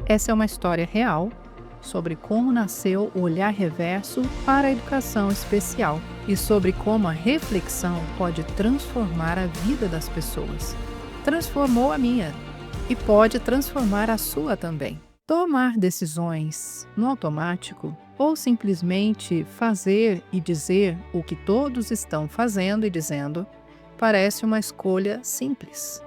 Essa é uma história real sobre como nasceu o olhar reverso para a educação especial e sobre como a reflexão pode transformar a vida das pessoas. Transformou a minha e pode transformar a sua também. Tomar decisões no automático ou simplesmente fazer e dizer o que todos estão fazendo e dizendo parece uma escolha simples.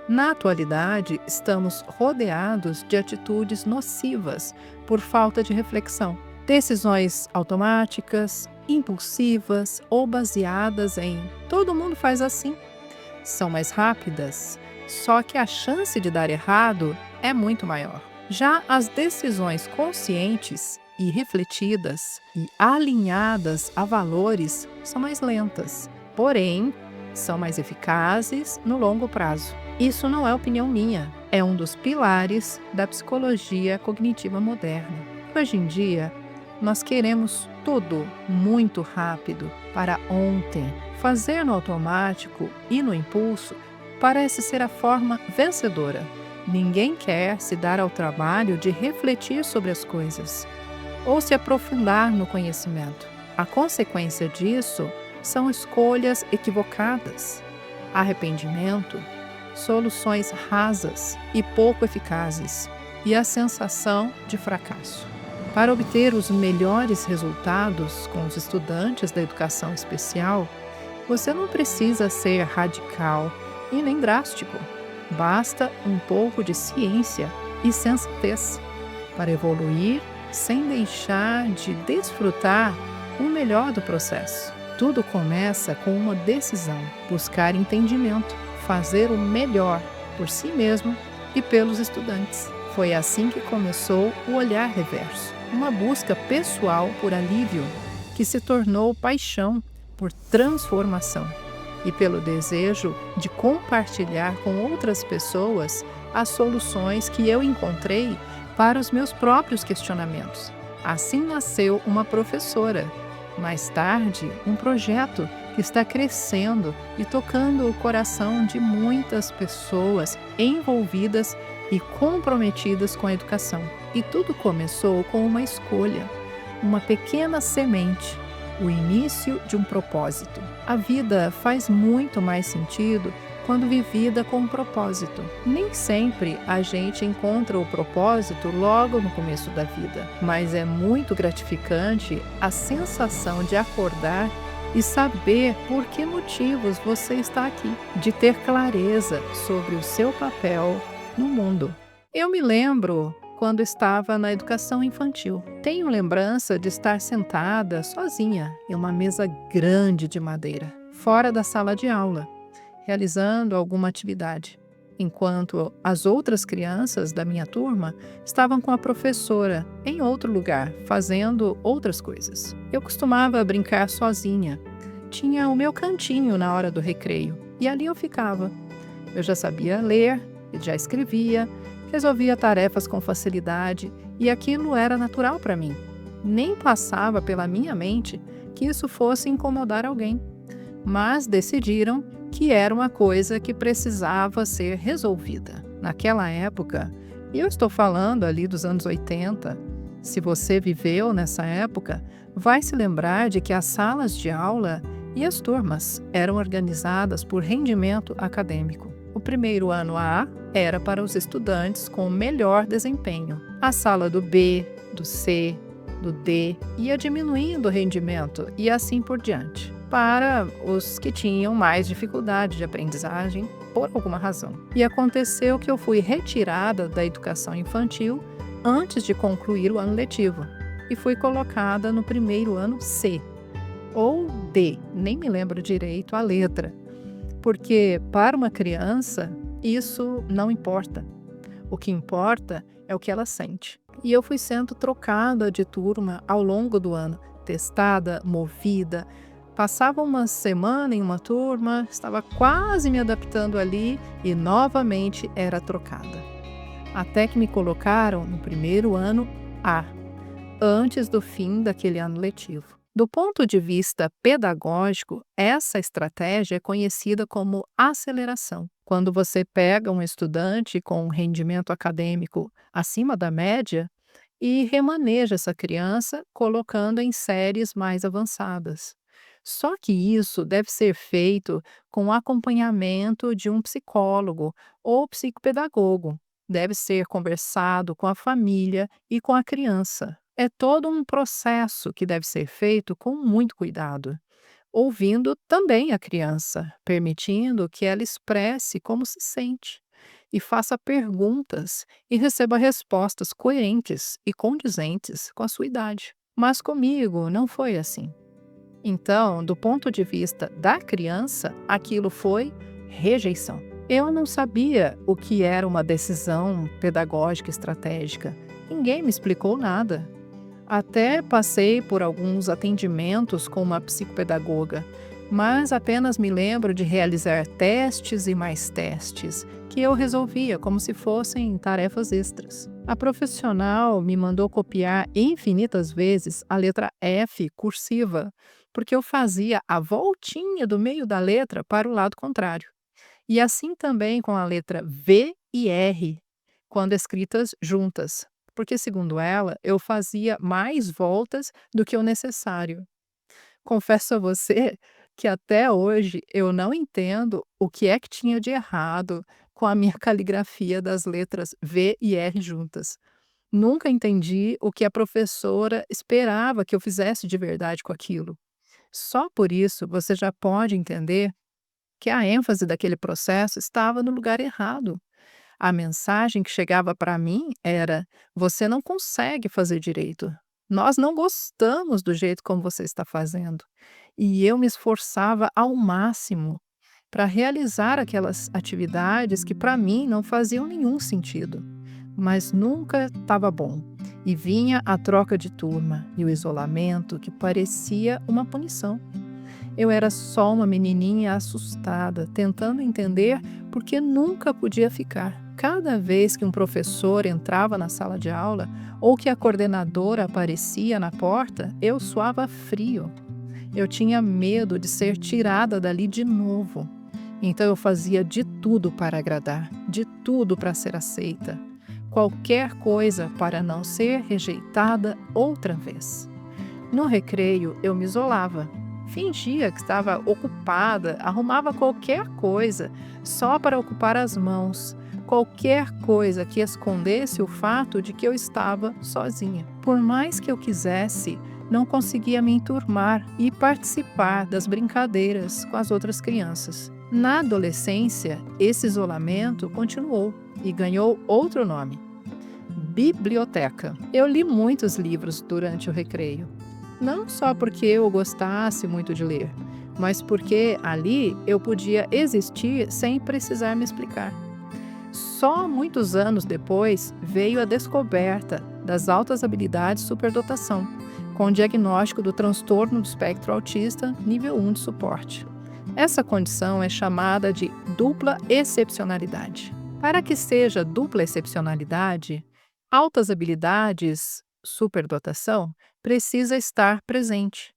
Na atualidade, estamos rodeados de atitudes nocivas por falta de reflexão. Decisões automáticas, impulsivas ou baseadas em todo mundo faz assim. São mais rápidas, só que a chance de dar errado é muito maior. Já as decisões conscientes e refletidas e alinhadas a valores são mais lentas, porém são mais eficazes no longo prazo. Isso não é opinião minha, é um dos pilares da psicologia cognitiva moderna. Hoje em dia, nós queremos tudo muito rápido, para ontem. Fazer no automático e no impulso parece ser a forma vencedora. Ninguém quer se dar ao trabalho de refletir sobre as coisas ou se aprofundar no conhecimento. A consequência disso são escolhas equivocadas, arrependimento, soluções rasas e pouco eficazes, e a sensação de fracasso. Para obter os melhores resultados com os estudantes da educação especial, você não precisa ser radical e nem drástico. Basta um pouco de ciência e sensatez para evoluir sem deixar de desfrutar o melhor do processo. Tudo começa com uma decisão: buscar entendimento, fazer o melhor por si mesmo e pelos estudantes. Foi assim que começou o olhar reverso, uma busca pessoal por alívio que se tornou paixão por transformação e pelo desejo de compartilhar com outras pessoas as soluções que eu encontrei para os meus próprios questionamentos. Assim nasceu uma professora. Mais tarde, um projeto que está crescendo e tocando o coração de muitas pessoas envolvidas e comprometidas com a educação. E tudo começou com uma escolha, uma pequena semente, o início de um propósito. A vida faz muito mais sentido quando vivida com um propósito. Nem sempre a gente encontra o propósito logo no começo da vida, mas é muito gratificante a sensação de acordar e saber por que motivos você está aqui, de ter clareza sobre o seu papel no mundo. Eu me lembro quando estava na educação infantil. Tenho lembrança de estar sentada sozinha em uma mesa grande de madeira, fora da sala de aula, realizando alguma atividade, enquanto as outras crianças da minha turma estavam com a professora em outro lugar, fazendo outras coisas. Eu costumava brincar sozinha. Tinha o meu cantinho na hora do recreio, e ali eu ficava. Eu já sabia ler, já escrevia, resolvia tarefas com facilidade, e aquilo era natural para mim. Nem passava pela minha mente que isso fosse incomodar alguém, mas decidiram que era uma coisa que precisava ser resolvida. Naquela época, e eu estou falando ali dos anos 80, se você viveu nessa época, vai se lembrar de que as salas de aula e as turmas eram organizadas por rendimento acadêmico. O primeiro ano A era para os estudantes com melhor desempenho. A sala do B, do C, do D ia diminuindo o rendimento e assim por diante, para os que tinham mais dificuldade de aprendizagem por alguma razão. E aconteceu que eu fui retirada da educação infantil antes de concluir o ano letivo e fui colocada no primeiro ano C, ou D, nem me lembro direito a letra, porque para uma criança isso não importa. O que importa é o que ela sente. E eu fui sendo trocada de turma ao longo do ano, testada, movida. Passava uma semana em uma turma, estava quase me adaptando ali e novamente era trocada. Até que me colocaram no primeiro ano A, antes do fim daquele ano letivo. Do ponto de vista pedagógico, essa estratégia é conhecida como aceleração. Quando você pega um estudante com um rendimento acadêmico acima da média e remaneja essa criança, colocando em séries mais avançadas. Só que isso deve ser feito com o acompanhamento de um psicólogo ou psicopedagogo. Deve ser conversado com a família e com a criança. É todo um processo que deve ser feito com muito cuidado, ouvindo também a criança, permitindo que ela expresse como se sente e faça perguntas e receba respostas coerentes e condizentes com a sua idade. Mas comigo não foi assim. Então, do ponto de vista da criança, aquilo foi rejeição. Eu não sabia o que era uma decisão pedagógica estratégica. Ninguém me explicou nada. Até passei por alguns atendimentos com uma psicopedagoga, mas apenas me lembro de realizar testes e mais testes, que eu resolvia como se fossem tarefas extras. A profissional me mandou copiar infinitas vezes a letra F cursiva, porque eu fazia a voltinha do meio da letra para o lado contrário. E assim também com a letra V e R, quando escritas juntas, porque, segundo ela, eu fazia mais voltas do que o necessário. Confesso a você que até hoje eu não entendo o que é que tinha de errado com a minha caligrafia das letras V e R juntas. Nunca entendi o que a professora esperava que eu fizesse de verdade com aquilo. Só por isso você já pode entender que a ênfase daquele processo estava no lugar errado. A mensagem que chegava para mim era: você não consegue fazer direito. Nós não gostamos do jeito como você está fazendo. E eu me esforçava ao máximo para realizar aquelas atividades que para mim não faziam nenhum sentido. Mas nunca estava bom. E vinha a troca de turma e o isolamento que parecia uma punição. Eu era só uma menininha assustada, tentando entender por que nunca podia ficar. Cada vez que um professor entrava na sala de aula ou que a coordenadora aparecia na porta, eu suava frio. Eu tinha medo de ser tirada dali de novo. Então eu fazia de tudo para agradar, de tudo para ser aceita. Qualquer coisa para não ser rejeitada outra vez. No recreio, eu me isolava. Fingia que estava ocupada, arrumava qualquer coisa só para ocupar as mãos, qualquer coisa que escondesse o fato de que eu estava sozinha. Por mais que eu quisesse, não conseguia me enturmar e participar das brincadeiras com as outras crianças. Na adolescência, esse isolamento continuou e ganhou outro nome: biblioteca. Eu li muitos livros durante o recreio. Não só porque eu gostasse muito de ler, mas porque ali eu podia existir sem precisar me explicar. Só muitos anos depois veio a descoberta das altas habilidades superdotação, com o diagnóstico do transtorno do espectro autista nível 1 de suporte. Essa condição é chamada de dupla excepcionalidade. Para que seja dupla excepcionalidade, altas habilidades superdotação precisa estar presente.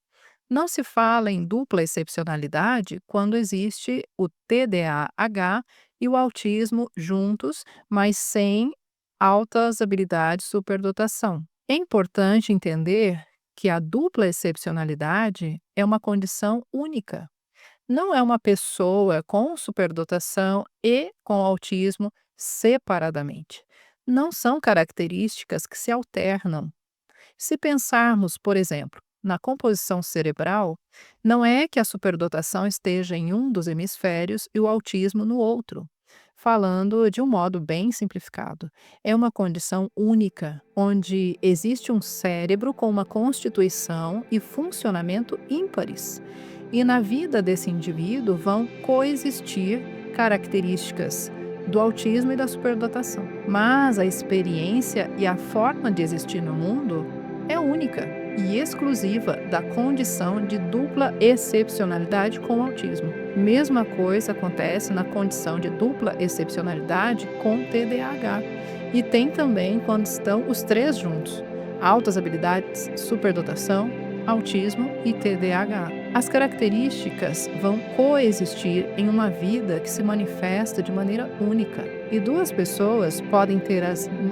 Não se fala em dupla excepcionalidade quando existe o TDAH e o autismo juntos, mas sem altas habilidades superdotação. É importante entender que a dupla excepcionalidade é uma condição única. Não é uma pessoa com superdotação e com autismo separadamente. Não são características que se alternam. Se pensarmos, por exemplo, na composição cerebral, não é que a superdotação esteja em um dos hemisférios e o autismo no outro. Falando de um modo bem simplificado, é uma condição única, onde existe um cérebro com uma constituição e funcionamento ímpares. E na vida desse indivíduo vão coexistir características do autismo e da superdotação. Mas a experiência e a forma de existir no mundo é única e exclusiva da condição de dupla excepcionalidade com o autismo. Mesma coisa acontece na condição de dupla excepcionalidade com o TDAH. E tem também quando estão os três juntos: altas habilidades, superdotação autismo e TDAH. As características vão coexistir em uma vida que se manifesta de maneira única, e duas pessoas podem ter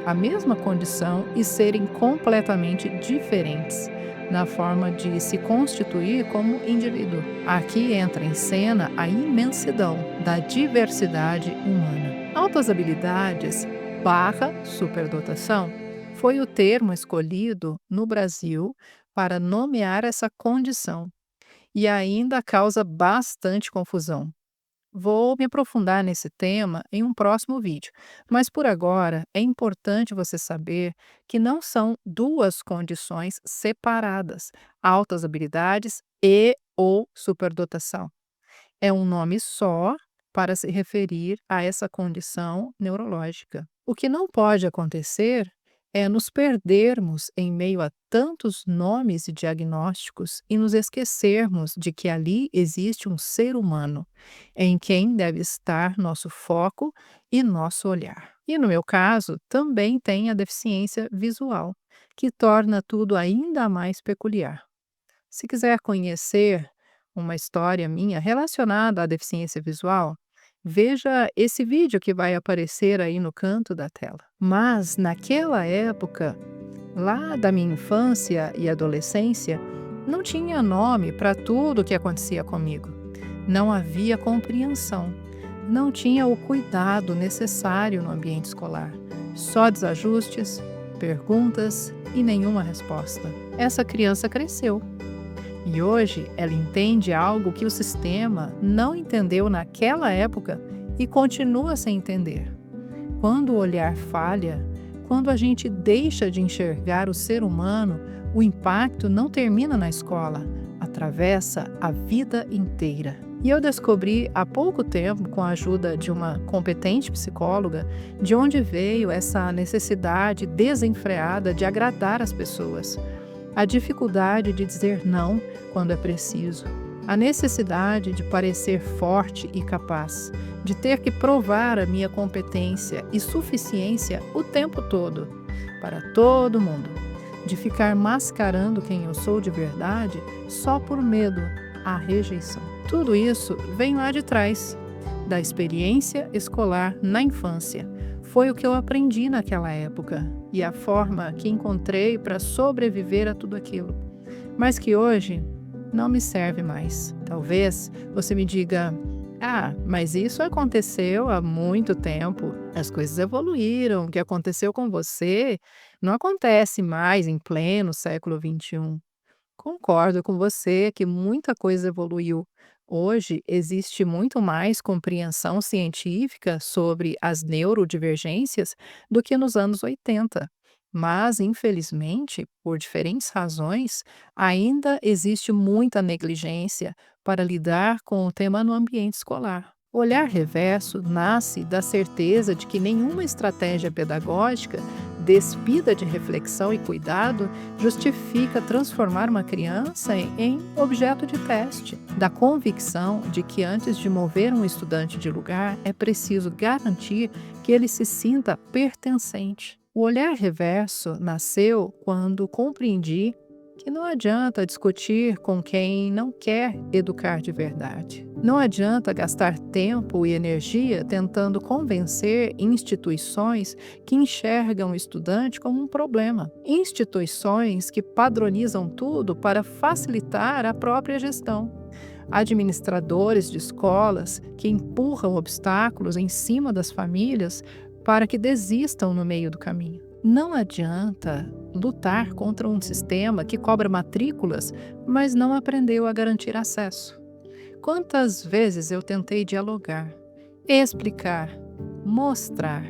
a mesma condição e serem completamente diferentes na forma de se constituir como indivíduo. Aqui entra em cena a imensidão da diversidade humana. Altas habilidades barra superdotação foi o termo escolhido no Brasil para nomear essa condição e ainda causa bastante confusão. Vou me aprofundar nesse tema em um próximo vídeo, mas por agora é importante você saber que não são duas condições separadas, altas habilidades e ou superdotação. É um nome só para se referir a essa condição neurológica. O que não pode acontecer é nos perdermos em meio a tantos nomes e diagnósticos e nos esquecermos de que ali existe um ser humano, em quem deve estar nosso foco e nosso olhar. E no meu caso, também tem a deficiência visual, que torna tudo ainda mais peculiar. Se quiser conhecer uma história minha relacionada à deficiência visual, veja esse vídeo que vai aparecer aí no canto da tela. Mas naquela época, lá da minha infância e adolescência, não tinha nome para tudo o que acontecia comigo. Não havia compreensão. Não tinha o cuidado necessário no ambiente escolar. Só desajustes, perguntas e nenhuma resposta. Essa criança cresceu. E hoje ela entende algo que o sistema não entendeu naquela época e continua sem entender. Quando o olhar falha, quando a gente deixa de enxergar o ser humano, o impacto não termina na escola, atravessa a vida inteira. E eu descobri há pouco tempo, com a ajuda de uma competente psicóloga, de onde veio essa necessidade desenfreada de agradar as pessoas. A dificuldade de dizer não quando é preciso, a necessidade de parecer forte e capaz, de ter que provar a minha competência e suficiência o tempo todo, para todo mundo, de ficar mascarando quem eu sou de verdade só por medo à rejeição. Tudo isso vem lá de trás, da experiência escolar na infância. Foi o que eu aprendi naquela época e a forma que encontrei para sobreviver a tudo aquilo, mas que hoje não me serve mais. Talvez você me diga: ah, mas isso aconteceu há muito tempo, as coisas evoluíram, o que aconteceu com você não acontece mais em pleno século XXI. Concordo com você que muita coisa evoluiu. Hoje existe muito mais compreensão científica sobre as neurodivergências do que nos anos 80. Mas, infelizmente, por diferentes razões, ainda existe muita negligência para lidar com o tema no ambiente escolar. O olhar reverso nasce da certeza de que nenhuma estratégia pedagógica despida de reflexão e cuidado justifica transformar uma criança em objeto de teste. Da convicção de que antes de mover um estudante de lugar, é preciso garantir que ele se sinta pertencente. O olhar reverso nasceu quando compreendi que não adianta discutir com quem não quer educar de verdade. Não adianta gastar tempo e energia tentando convencer instituições que enxergam o estudante como um problema. Instituições que padronizam tudo para facilitar a própria gestão. Administradores de escolas que empurram obstáculos em cima das famílias para que desistam no meio do caminho. Não adianta lutar contra um sistema que cobra matrículas, mas não aprendeu a garantir acesso. Quantas vezes eu tentei dialogar, explicar, mostrar,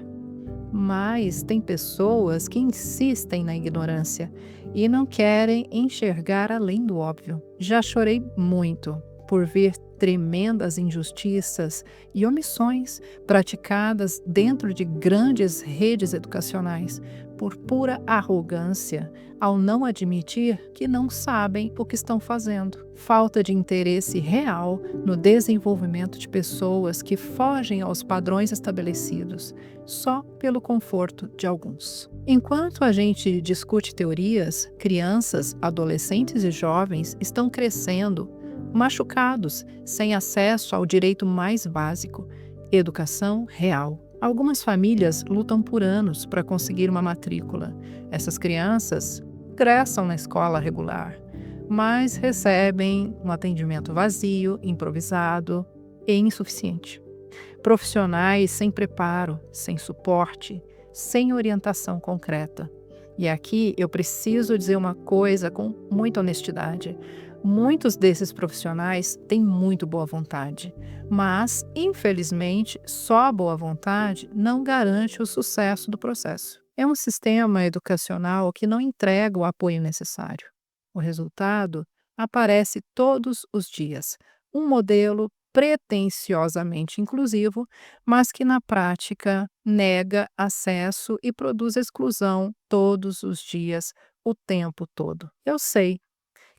mas tem pessoas que insistem na ignorância e não querem enxergar além do óbvio. Já chorei muito por ver tremendas injustiças e omissões praticadas dentro de grandes redes educacionais por pura arrogância, ao não admitir que não sabem o que estão fazendo. Falta de interesse real no desenvolvimento de pessoas que fogem aos padrões estabelecidos só pelo conforto de alguns. Enquanto a gente discute teorias, crianças, adolescentes e jovens estão crescendo machucados, sem acesso ao direito mais básico, educação real. Algumas famílias lutam por anos para conseguir uma matrícula. Essas crianças ingressam na escola regular, mas recebem um atendimento vazio, improvisado e insuficiente. Profissionais sem preparo, sem suporte, sem orientação concreta. E aqui eu preciso dizer uma coisa com muita honestidade. Muitos desses profissionais têm muito boa vontade, mas, infelizmente, só a boa vontade não garante o sucesso do processo. É um sistema educacional que não entrega o apoio necessário. O resultado aparece todos os dias. Um modelo pretensiosamente inclusivo, mas que na prática nega acesso e produz exclusão todos os dias, o tempo todo. Eu sei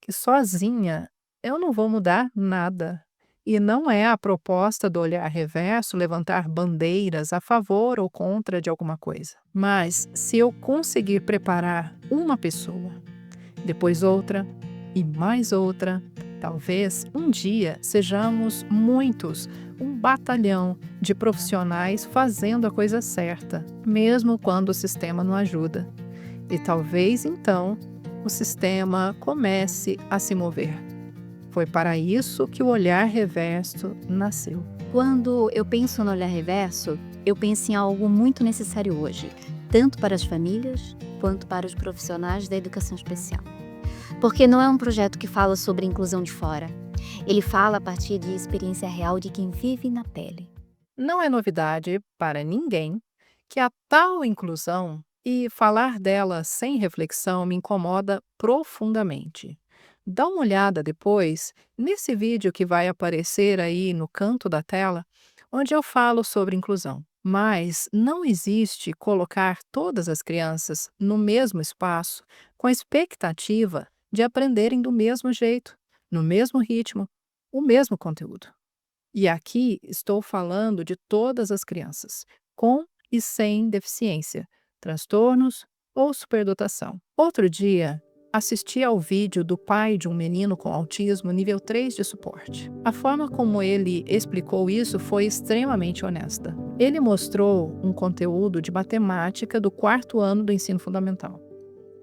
que sozinha eu não vou mudar nada. E não é a proposta do olhar reverso levantar bandeiras a favor ou contra de alguma coisa. Mas se eu conseguir preparar uma pessoa, depois outra e mais outra, talvez um dia sejamos muitos, um batalhão de profissionais fazendo a coisa certa, mesmo quando o sistema não ajuda. E talvez então o sistema comece a se mover. Foi para isso que o olhar reverso nasceu. Quando eu penso no olhar reverso, eu penso em algo muito necessário hoje, tanto para as famílias quanto para os profissionais da educação especial. Porque não é um projeto que fala sobre inclusão de fora. Ele fala a partir de experiência real de quem vive na pele. Não é novidade para ninguém que a tal inclusão e falar dela sem reflexão me incomoda profundamente. Dá uma olhada depois nesse vídeo que vai aparecer aí no canto da tela, onde eu falo sobre inclusão. Mas não existe colocar todas as crianças no mesmo espaço com a expectativa de aprenderem do mesmo jeito, no mesmo ritmo, o mesmo conteúdo. E aqui estou falando de todas as crianças, com e sem deficiência, transtornos ou superdotação. Outro dia, assisti ao vídeo do pai de um menino com autismo nível 3 de suporte. A forma como ele explicou isso foi extremamente honesta. Ele mostrou um conteúdo de matemática do 4º ano do ensino fundamental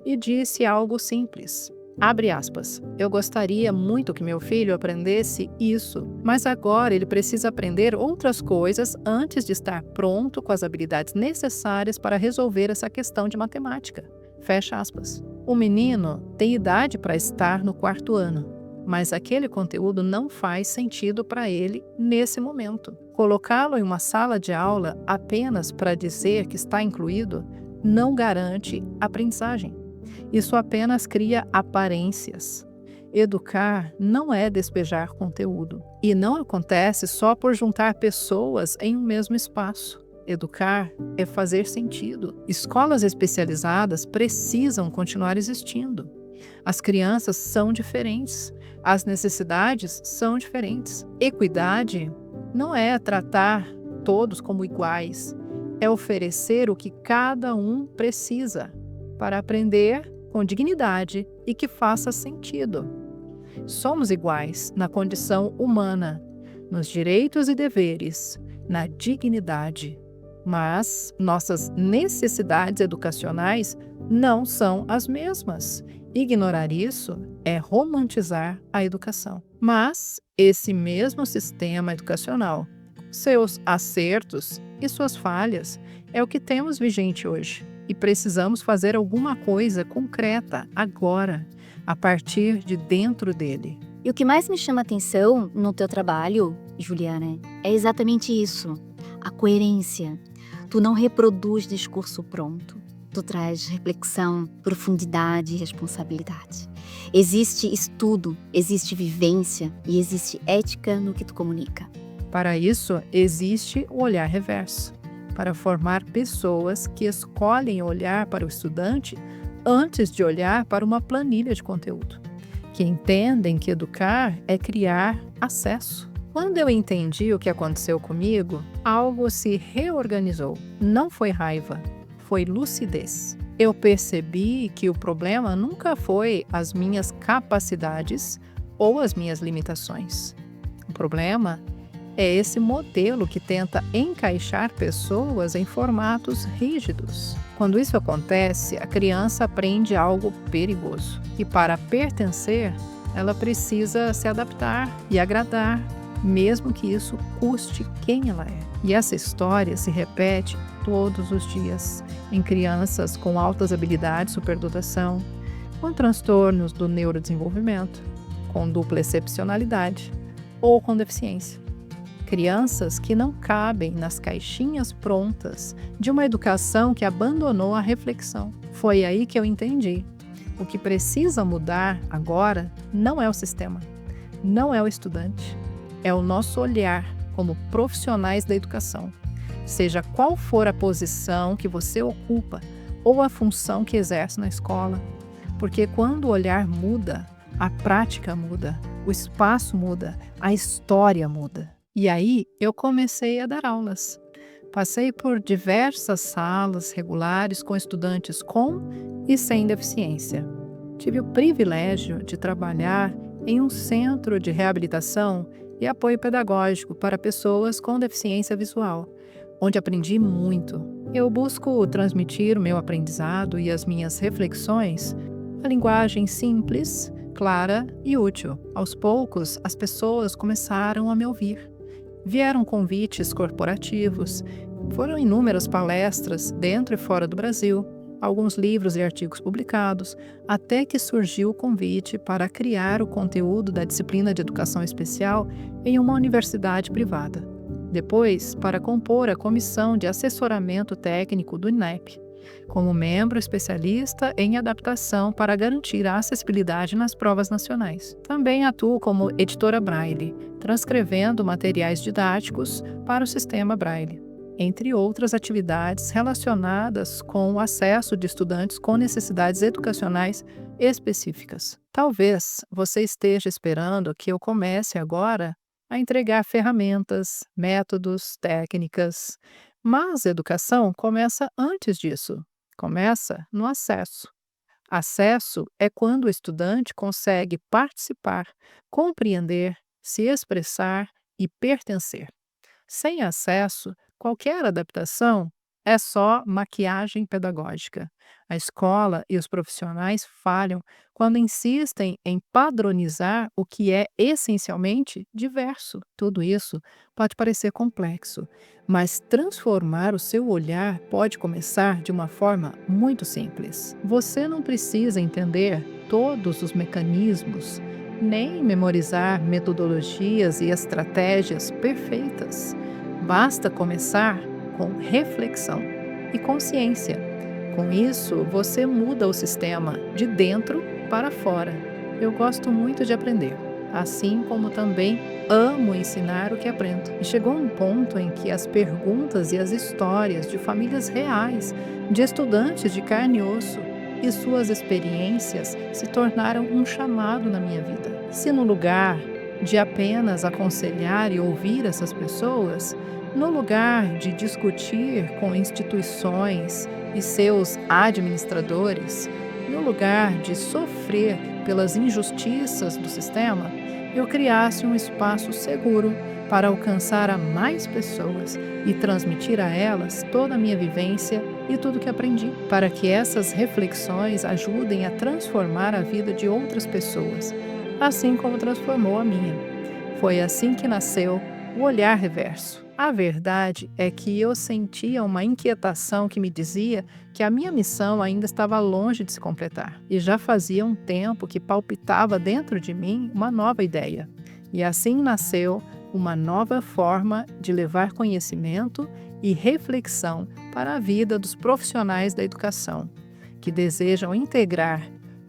e disse algo simples. Abre aspas. Eu gostaria muito que meu filho aprendesse isso, mas agora ele precisa aprender outras coisas antes de estar pronto com as habilidades necessárias para resolver essa questão de matemática. Fecha aspas. O menino tem idade para estar no 4º ano, mas aquele conteúdo não faz sentido para ele nesse momento. Colocá-lo em uma sala de aula apenas para dizer que está incluído não garante aprendizagem. Isso apenas cria aparências. Educar não é despejar conteúdo. E não acontece só por juntar pessoas em um mesmo espaço. Educar é fazer sentido. Escolas especializadas precisam continuar existindo. As crianças são diferentes. As necessidades são diferentes. Equidade não é tratar todos como iguais. É oferecer o que cada um precisa para aprender com dignidade e que faça sentido. Somos iguais na condição humana, nos direitos e deveres, na dignidade, mas nossas necessidades educacionais não são as mesmas. Ignorar isso é romantizar a educação. Mas esse mesmo sistema educacional, seus acertos e suas falhas, é o que temos vigente hoje. E precisamos fazer alguma coisa concreta agora, a partir de dentro dele. E o que mais me chama a atenção no teu trabalho, Juliana, é exatamente isso, a coerência. Tu não reproduz discurso pronto. tu traz reflexão, profundidade e responsabilidade. Existe estudo, existe vivência e existe ética no que tu comunica. Para isso, existe o olhar reverso, para formar pessoas que escolhem olhar para o estudante antes de olhar para uma planilha de conteúdo, que entendem que educar é criar acesso. Quando eu entendi o que aconteceu comigo, algo se reorganizou. Não foi raiva, foi lucidez. Eu percebi que o problema nunca foi as minhas capacidades ou as minhas limitações. O problema é esse modelo que tenta encaixar pessoas em formatos rígidos. Quando isso acontece, a criança aprende algo perigoso. E para pertencer, ela precisa se adaptar e agradar, mesmo que isso custe quem ela é. E essa história se repete todos os dias em crianças com altas habilidades, superdotação, com transtornos do neurodesenvolvimento, com dupla excepcionalidade ou com deficiência. Crianças que não cabem nas caixinhas prontas de uma educação que abandonou a reflexão. Foi aí que eu entendi. O que precisa mudar agora não é o sistema, não é o estudante, é o nosso olhar como profissionais da educação. Seja qual for a posição que você ocupa ou a função que exerce na escola. Porque quando o olhar muda, a prática muda, o espaço muda, a história muda. E aí eu comecei a dar aulas. Passei por diversas salas regulares com estudantes com e sem deficiência. Tive o privilégio de trabalhar em um centro de reabilitação e apoio pedagógico para pessoas com deficiência visual, onde aprendi muito. Eu busco transmitir o meu aprendizado e as minhas reflexões a linguagem simples, clara e útil. Aos poucos, as pessoas começaram a me ouvir. Vieram convites corporativos, foram inúmeras palestras dentro e fora do Brasil, alguns livros e artigos publicados, até que surgiu o convite para criar o conteúdo da disciplina de educação especial em uma universidade privada. Depois, para compor a comissão de assessoramento técnico do INEP, como membro especialista em adaptação para garantir a acessibilidade nas provas nacionais. Também atuo como editora Braille, transcrevendo materiais didáticos para o sistema Braille, entre outras atividades relacionadas com o acesso de estudantes com necessidades educacionais específicas. Talvez você esteja esperando que eu comece agora a entregar ferramentas, métodos, técnicas, mas a educação começa antes disso, começa no acesso. Acesso é quando o estudante consegue participar, compreender, se expressar e pertencer. Sem acesso, qualquer adaptação é só maquiagem pedagógica. A escola e os profissionais falham quando insistem em padronizar o que é essencialmente diverso. Tudo isso pode parecer complexo, mas transformar o seu olhar pode começar de uma forma muito simples. Você não precisa entender todos os mecanismos, nem memorizar metodologias e estratégias perfeitas. Basta começar com reflexão e consciência. Com isso, você muda o sistema de dentro para fora. Eu gosto muito de aprender, assim como também amo ensinar o que aprendo. E chegou um ponto em que as perguntas e as histórias de famílias reais, de estudantes de carne e osso, e suas experiências se tornaram um chamado na minha vida. Se no lugar de apenas aconselhar e ouvir essas pessoas, no lugar de discutir com instituições e seus administradores, no lugar de sofrer pelas injustiças do sistema, eu criasse um espaço seguro para alcançar a mais pessoas e transmitir a elas toda a minha vivência e tudo que aprendi, para que essas reflexões ajudem a transformar a vida de outras pessoas, assim como transformou a minha. Foi assim que nasceu o Olhar Reverso. A verdade é que eu sentia uma inquietação que me dizia que a minha missão ainda estava longe de se completar. E já fazia um tempo que palpitava dentro de mim uma nova ideia. E assim nasceu uma nova forma de levar conhecimento e reflexão para a vida dos profissionais da educação, que desejam integrar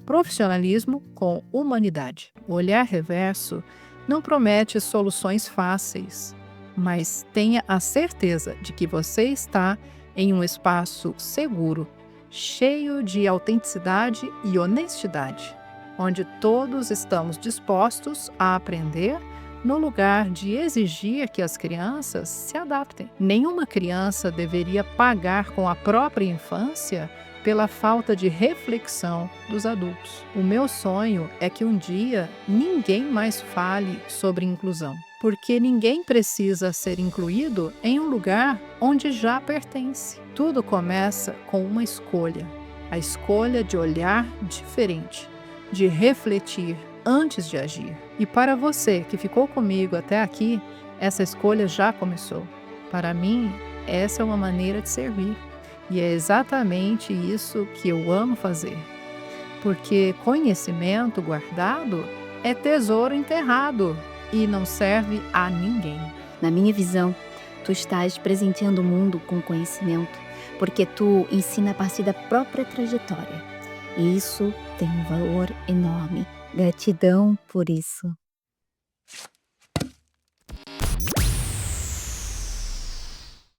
profissionalismo com humanidade. O olhar reverso não promete soluções fáceis, mas tenha a certeza de que você está em um espaço seguro, cheio de autenticidade e honestidade, onde todos estamos dispostos a aprender no lugar de exigir que as crianças se adaptem. Nenhuma criança deveria pagar com a própria infância pela falta de reflexão dos adultos. O meu sonho é que um dia ninguém mais fale sobre inclusão, porque ninguém precisa ser incluído em um lugar onde já pertence. Tudo começa com uma escolha, a escolha de olhar diferente, de refletir antes de agir. E para você que ficou comigo até aqui, essa escolha já começou. Para mim, essa é uma maneira de servir. E é exatamente isso que eu amo fazer. Porque conhecimento guardado é tesouro enterrado e não serve a ninguém. Na minha visão, tu estás presenteando o mundo com conhecimento, porque tu ensina a partir da própria trajetória. E isso tem um valor enorme. Gratidão por isso.